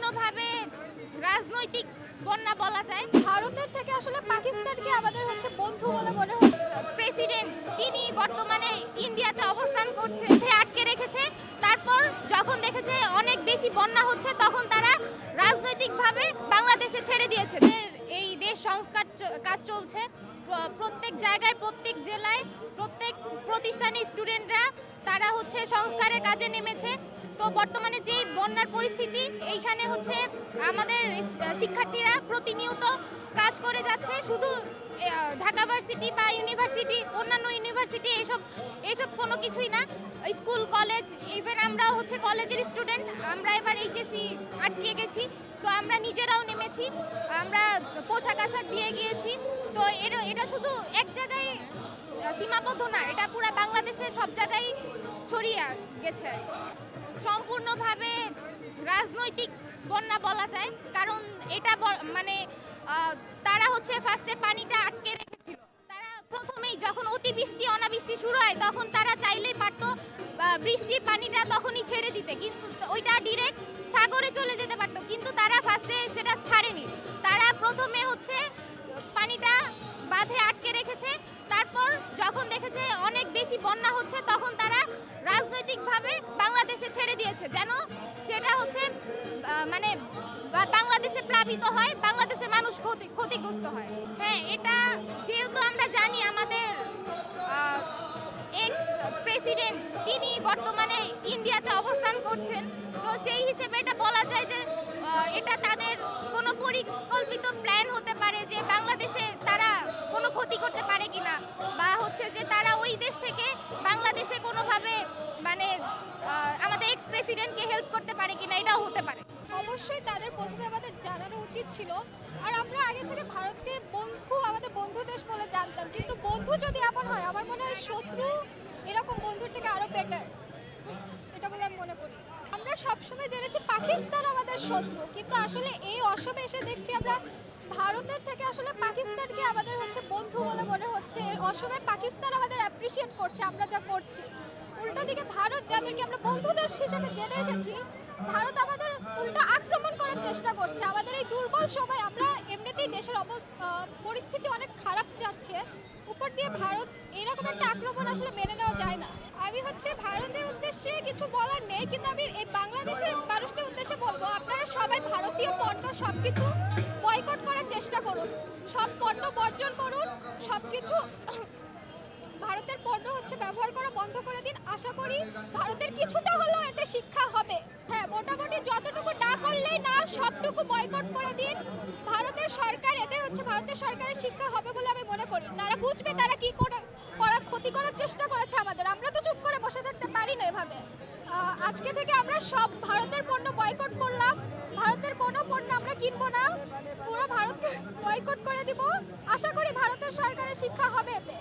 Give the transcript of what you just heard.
সম্পূর্ণভাবে রাজনৈতিক বন্যা বলা যায়। ভারতের থেকে আসলে পাকিস্তানকে আমাদের বন্ধু বলে মনে হচ্ছে। প্রেসিডেন্ট তিনি বর্তমানে ইন্ডিয়াতে অবস্থান করছে, আটকে রেখেছে। তারপর যখন দেখেছে অনেক বেশি বন্যা হচ্ছে তখন তারা রাজনৈতিকভাবে বাংলাদেশে ছেড়ে দিয়েছে। এই দেশ সংস্কার কাজ চলছে প্রত্যেক জায়গায়, প্রত্যেক জেলায়, প্রত্যেক প্রতিষ্ঠানে স্টুডেন্টরা তারা সংস্কারের কাজে নেমেছে। তো বর্তমানে যে বন্যার পরিস্থিতি, এইখানে আমাদের শিক্ষার্থীরা প্রতিনিয়ত কাজ করে যাচ্ছে। শুধু ঢাকা ভার্সিটি বা ইউনিভার্সিটি, অন্যান্য ইউনিভার্সিটি এসব কোনো কিছুই না, স্কুল কলেজ, ইভেন আমরাও কলেজের স্টুডেন্ট। আমরা এবার এইচএসসি আটকে গেছি, তো আমরা নিজেরাও নেমেছি, আমরা পোশাক আশাক দিয়ে গিয়েছি। তো এটা শুধু এক জায়গায় সীমাবদ্ধ না, এটা পুরো বাংলাদেশের সব জায়গায় ছড়িয়ে গেছে। সম্পূর্ণভাবে রাজনৈতিক বন্যা বলা যায়, কারণ এটা মানে তারা ফার্স্টে পানিটা আটকে রেখেছিল। তারা প্রথমেই যখন অতিবৃষ্টি অনাবৃষ্টি শুরু হয় তখন তারা চাইলেই পারতো বৃষ্টির পানিটা তখনই ছেড়ে দিতে, কিন্তু ওইটা ডিরেক্ট সাগরে চলে যেতে পারতো, কিন্তু তারা ফার্স্টে সেটা ছাড়েনি। তারা প্রথমে পানিটা বাঁধে আটকে রেখেছে। তারপর যখন দেখেছে অনেক বেশি বন্যা হচ্ছে তখন তারা রাজনৈতিকভাবে বাংলাদেশে ছেড়ে দিয়েছে, যেন সেটা মানে বাংলাদেশে প্লাবিত হয়, বাংলাদেশের মানুষ ক্ষতিগ্রস্ত হয়। হ্যাঁ, এটা যেহেতু আমরা জানি আমাদের এক্স প্রেসিডেন্ট তিনি বর্তমানে ইন্ডিয়াতে অবস্থান করছেন, তো সেই হিসেবে এটা বলা যায় যে এটা তাদের কোনো পরিকল্পিত প্ল্যান হতে পারে যে বাংলাদেশে তারা কোনো ক্ষতি করতে পারে কিনা, বা যে তারা ওই দেশ থেকে বাংলাদেশে কোনোভাবে মানে আমাদের এক্স প্রেসিডেন্টকে হেল্প করতে পারে কিনা, এটাও হতে পারে। অবশ্যই তাদের প্রথমে আমাদের জানানো উচিত ছিল। আর আমরা আগে থেকে ভারতকে আমাদের বন্ধু দেশ বলে জানতাম, কিন্তু বন্ধু যদি এমন হয়, আমার মনে হয় শত্রু এরকম বন্ধুর থেকে আরো বেটার, এটা বলে আমি মনে করি। আমরা সবসময় জেনেছি পাকিস্তান আমাদের শত্রু, কিন্তু আসলে এই অসময়ে এসে দেখছি আমরা ভারতের থেকে আসলে পাকিস্তানকে আমাদের বন্ধু বলে মনে হচ্ছে। অসময়ে পাকিস্তান আমাদের অ্যাপ্রিসিয়েট করছে আমরা যা করছি, উল্টো দিকে ভারত যাদেরকে আমরা বন্ধু দেশ হিসেবে জেনে এসেছি, ভারত আমাদের উল্টো আক্রমণ করার চেষ্টা করছে। আমাদের এই দুর্বল সময়, আমরা এমনিতেই দেশের পরিস্থিতি অনেক খারাপ যাচ্ছে, উপর দিয়ে ভারত এরকম একটা আক্রমণ আসলে মেনে নেওয়া যায় না। আমি ভারতের উদ্দেশ্যে কিছু বলার নেই, কিন্তু আমি এই বাংলাদেশের মানুষদের উদ্দেশ্যে বলবো, আপনারা সবাই ভারতীয় পণ্য সবকিছু বয়কট করার চেষ্টা করুন, সব পণ্য বর্জন করুন, সবকিছু ভারতের পণ্য ব্যবহার করা বন্ধ করে দিন। আশা করি ভারতের কিছুটা হলেও এতে শিক্ষা হবে। হ্যাঁ, মোটামুটি যতটুকু না করলেই না, সবটুকু বয়কট করে দিন। ভারতের সরকার এতে ভারতের সরকারের শিক্ষা হবে বলে আমি মনে করি। তারা বুঝবে তারা কি ক্ষতি করার চেষ্টা করেছে আমাদের। আমরা তো চুপ করে বসে থাকতে পারি না এভাবে। আজকে থেকে আমরা সব ভারতের পণ্য বয়কট করলাম, ভারতের কোনো পণ্য আমরা কিনবো না, পুরো ভারতকে বয়কট করে দিব। আশা করি ভারতের সরকারের শিক্ষা হবে এতে।